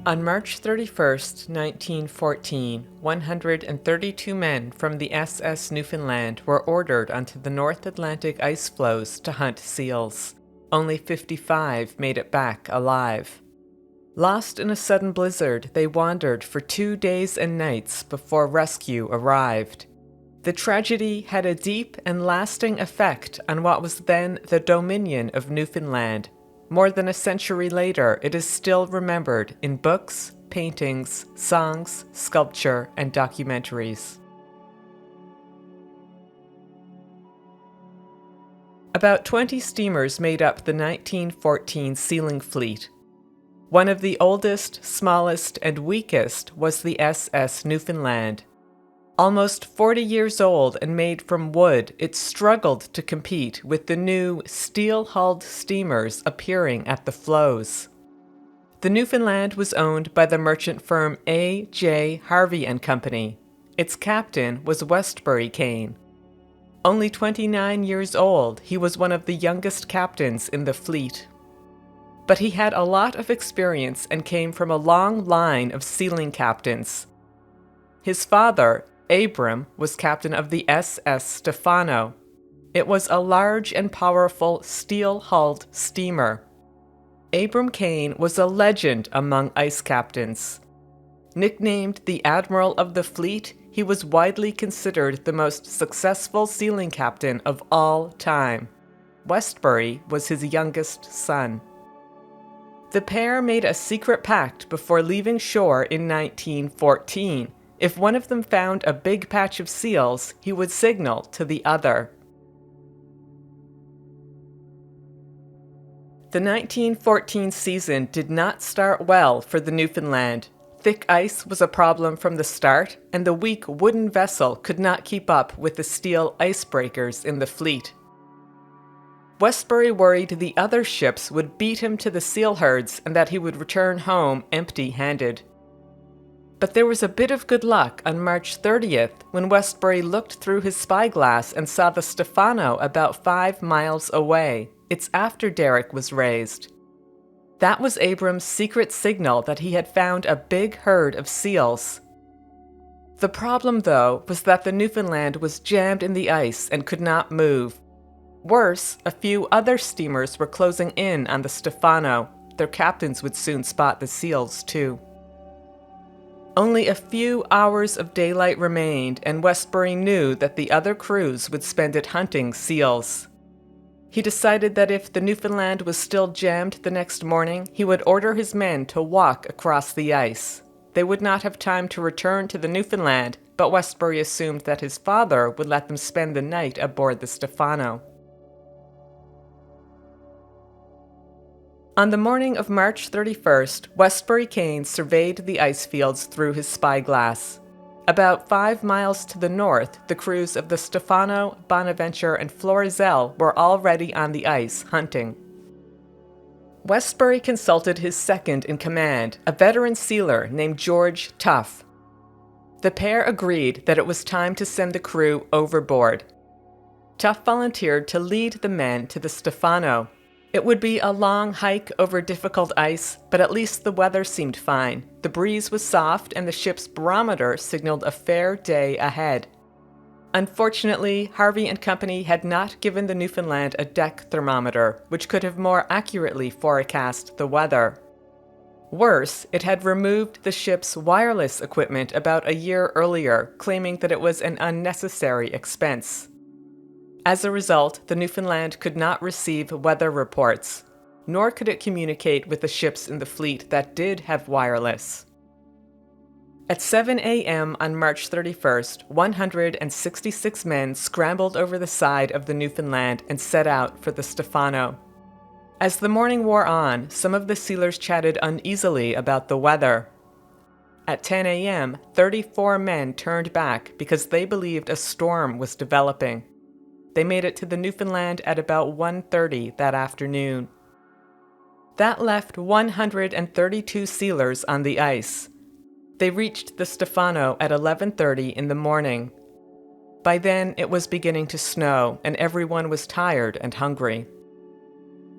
On March 31st, 1914, 132 men from the SS Newfoundland were ordered onto the North Atlantic ice floes to hunt seals. Only 55 made it back alive. Lost in a sudden blizzard, they wandered for 2 days and nights before rescue arrived. The tragedy had a deep and lasting effect on what was then the Dominion of Newfoundland. More than a century later, it is still remembered in books, paintings, songs, sculpture, and documentaries. About 20 steamers made up the 1914 sealing fleet. One of the oldest, smallest, and weakest was the SS Newfoundland. Almost 40 years old and made from wood, it struggled to compete with the new steel-hulled steamers appearing at the floes. The Newfoundland was owned by the merchant firm A.J. Harvey and Company. Its captain was Westbury Kane. Only 29 years old, he was one of the youngest captains in the fleet. But he had a lot of experience and came from a long line of sealing captains. His father, Abram, was captain of the SS Stefano. It was a large and powerful steel-hulled steamer. Abram Kane was a legend among ice captains. Nicknamed the Admiral of the Fleet, he was widely considered the most successful sealing captain of all time. Westbury was his youngest son. The pair made a secret pact before leaving shore in 1914. If one of them found a big patch of seals, he would signal to the other. The 1914 season did not start well for the Newfoundland. Thick ice was a problem from the start, and the weak wooden vessel could not keep up with the steel icebreakers in the fleet. Westbury worried the other ships would beat him to the seal herds and that he would return home empty-handed. But there was a bit of good luck on March 30th when Westbury looked through his spyglass and saw the Stefano about 5 miles away. Its afterderrick was raised. That was Abram's secret signal that he had found a big herd of seals. The problem, though, was that the Newfoundland was jammed in the ice and could not move. Worse, a few other steamers were closing in on the Stefano. Their captains would soon spot the seals, too. Only a few hours of daylight remained, and Westbury knew that the other crews would spend it hunting seals. He decided that if the Newfoundland was still jammed the next morning, he would order his men to walk across the ice. They would not have time to return to the Newfoundland, but Westbury assumed that his father would let them spend the night aboard the Stefano. On the morning of March 31st, Westbury Kane surveyed the ice fields through his spyglass. About 5 miles to the north, the crews of the Stefano, Bonaventure, and Florizel were already on the ice hunting. Westbury consulted his second-in-command, a veteran sealer named George Tuff. The pair agreed that it was time to send the crew overboard. Tuff volunteered to lead the men to the Stefano. It would be a long hike over difficult ice, but at least the weather seemed fine. The breeze was soft and the ship's barometer signaled a fair day ahead. Unfortunately, Harvey and Company had not given the Newfoundland a deck thermometer, which could have more accurately forecast the weather. Worse, it had removed the ship's wireless equipment about a year earlier, claiming that it was an unnecessary expense. As a result, the Newfoundland could not receive weather reports, nor could it communicate with the ships in the fleet that did have wireless. At 7 a.m. on March 31st, 166 men scrambled over the side of the Newfoundland and set out for the Stefano. As the morning wore on, some of the sealers chatted uneasily about the weather. At 10 a.m., 34 men turned back because they believed a storm was developing. They made it to the Newfoundland at about 1:30 that afternoon. That left 132 sealers on the ice. They reached the Stefano at 11:30 in the morning. By then, it was beginning to snow, and everyone was tired and hungry.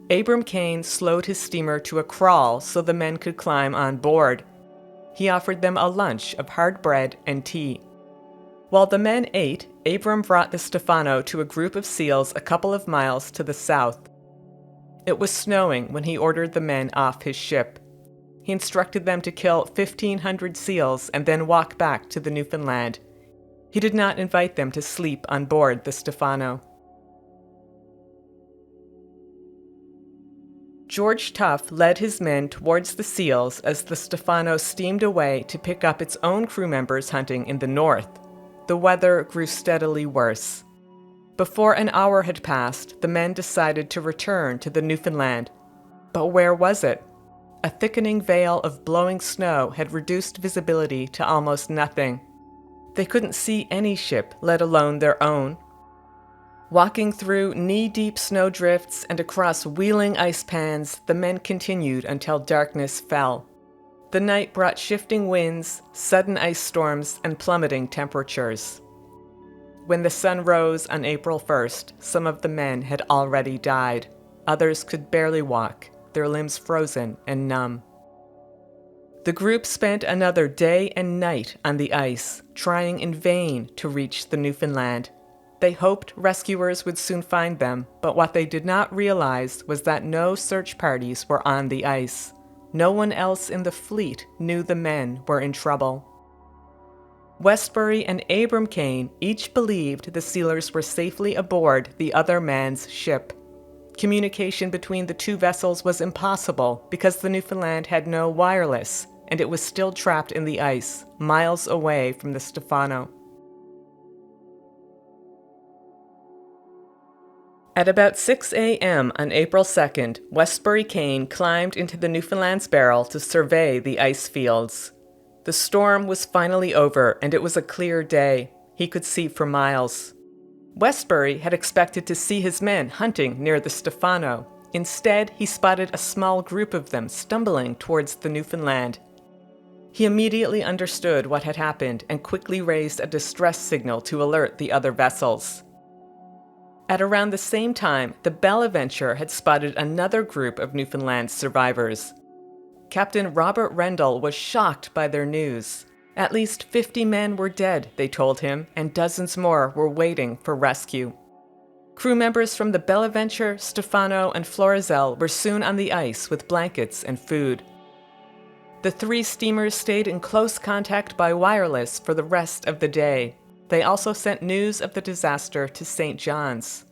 Abram Kane slowed his steamer to a crawl so the men could climb on board. He offered them a lunch of hard bread and tea. While the men ate, Abram brought the Stefano to a group of seals a couple of miles to the south. It was snowing when he ordered the men off his ship. He instructed them to kill 1,500 seals and then walk back to the Newfoundland. He did not invite them to sleep on board the Stefano. George Tuff led his men towards the seals as the Stefano steamed away to pick up its own crew members hunting in the north. The weather grew steadily worse. Before an hour had passed, the men decided to return to the Newfoundland. But where was it? A thickening veil of blowing snow had reduced visibility to almost nothing. They couldn't see any ship, let alone their own. Walking through knee-deep snowdrifts and across wheeling ice pans, the men continued until darkness fell. The night brought shifting winds, sudden ice storms, and plummeting temperatures. When the sun rose on April 1st, some of the men had already died. Others could barely walk, their limbs frozen and numb. The group spent another day and night on the ice, trying in vain to reach the Newfoundland. They hoped rescuers would soon find them, but what they did not realize was that no search parties were on the ice. No one else in the fleet knew the men were in trouble. Westbury and Abram Kane each believed the sealers were safely aboard the other man's ship. Communication between the two vessels was impossible because the Newfoundland had no wireless, and it was still trapped in the ice, miles away from the Stefano. At about 6 a.m. on April 2nd, Westbury Kane climbed into the Newfoundland's barrel to survey the ice fields. The storm was finally over, and it was a clear day. He could see for miles. Westbury had expected to see his men hunting near the Stefano. Instead, he spotted a small group of them stumbling towards the Newfoundland. He immediately understood what had happened and quickly raised a distress signal to alert the other vessels. At around the same time, the Bonaventure had spotted another group of Newfoundland survivors. Captain Robert Rendell was shocked by their news. At least 50 men were dead, they told him, and dozens more were waiting for rescue. Crew members from the Bonaventure, Stefano, and Florizel were soon on the ice with blankets and food. The three steamers stayed in close contact by wireless for the rest of the day. They also sent news of the disaster to St. John's.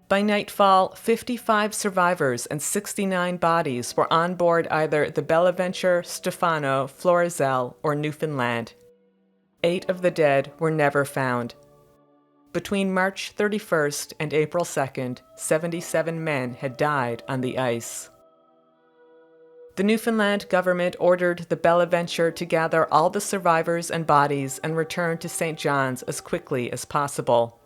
By nightfall, 55 survivors and 69 bodies were on board either the Bonaventure, Stefano, Florizel, or Newfoundland. 8 of the dead were never found. Between March 31st and April 2nd, 77 men had died on the ice. The Newfoundland government ordered the Bonaventure to gather all the survivors and bodies and return to St. John's as quickly as possible.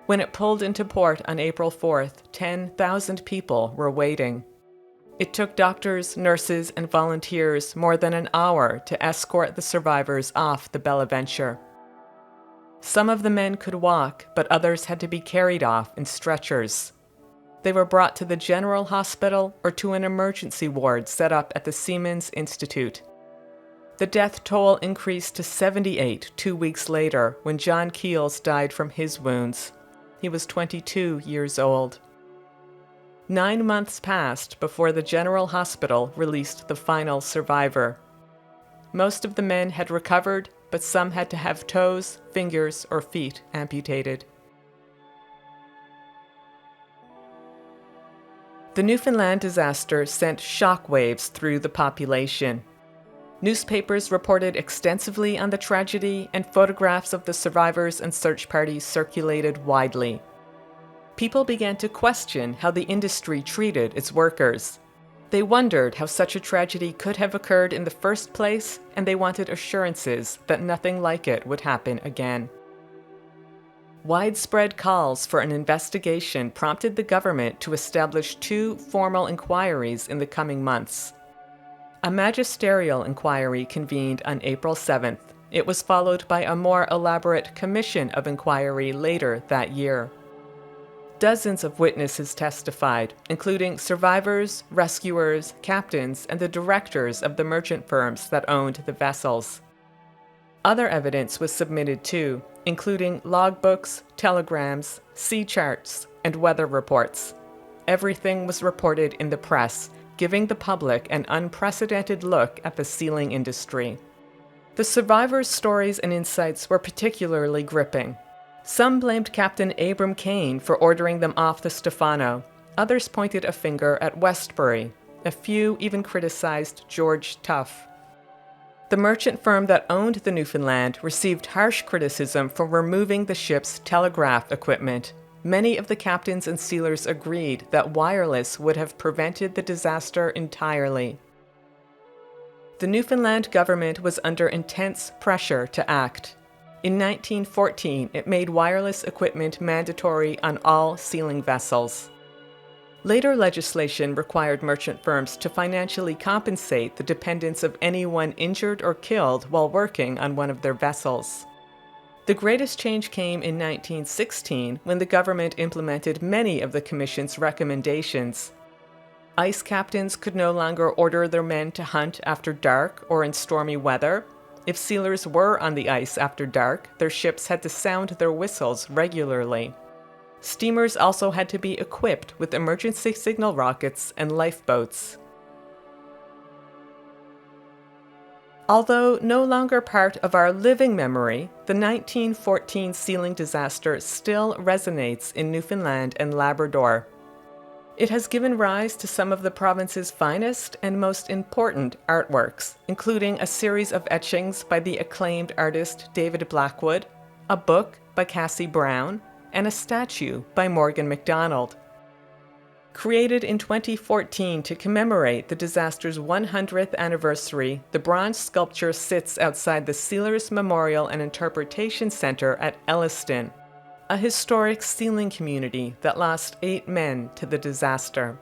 When it pulled into port on April 4th, 10,000 people were waiting. It took doctors, nurses, and volunteers more than an hour to escort the survivors off the Bonaventure. Some of the men could walk, but others had to be carried off in stretchers. They were brought to the General Hospital or to an emergency ward set up at the Seamen's Institute. The death toll increased to 78 2 weeks later when John Keels died from his wounds. He was 22 years old. 9 months passed before the General Hospital released the final survivor. Most of the men had recovered, but some had to have toes, fingers, or feet amputated. The Newfoundland disaster sent shockwaves through the population. Newspapers reported extensively on the tragedy, and photographs of the survivors and search parties circulated widely. People began to question how the industry treated its workers. They wondered how such a tragedy could have occurred in the first place, and they wanted assurances that nothing like it would happen again. Widespread calls for an investigation prompted the government to establish 2 formal inquiries in the coming months. A magisterial inquiry convened on April 7th. It was followed by a more elaborate commission of inquiry later that year. Dozens of witnesses testified, including survivors, rescuers, captains, and the directors of the merchant firms that owned the vessels. Other evidence was submitted too, including logbooks, telegrams, sea charts, and weather reports. Everything was reported in the press, giving the public an unprecedented look at the sealing industry. The survivors' stories and insights were particularly gripping. Some blamed Captain Abram Kane for ordering them off the Stefano. Others pointed a finger at Westbury. A few even criticized George Tuff. The merchant firm that owned the Newfoundland received harsh criticism for removing the ship's telegraph equipment. Many of the captains and sealers agreed that wireless would have prevented the disaster entirely. The Newfoundland government was under intense pressure to act. In 1914, it made wireless equipment mandatory on all sealing vessels. Later legislation required merchant firms to financially compensate the dependents of anyone injured or killed while working on one of their vessels. The greatest change came in 1916 when the government implemented many of the Commission's recommendations. Ice captains could no longer order their men to hunt after dark or in stormy weather. If sealers were on the ice after dark, their ships had to sound their whistles regularly. Steamers also had to be equipped with emergency signal rockets and lifeboats. Although no longer part of our living memory, the 1914 sealing disaster still resonates in Newfoundland and Labrador. It has given rise to some of the province's finest and most important artworks, including a series of etchings by the acclaimed artist David Blackwood, a book by Cassie Brown, and a statue by Morgan MacDonald. Created in 2014 to commemorate the disaster's 100th anniversary, the bronze sculpture sits outside the Sealers Memorial and Interpretation Center at Elliston, a historic sealing community that lost 8 men to the disaster.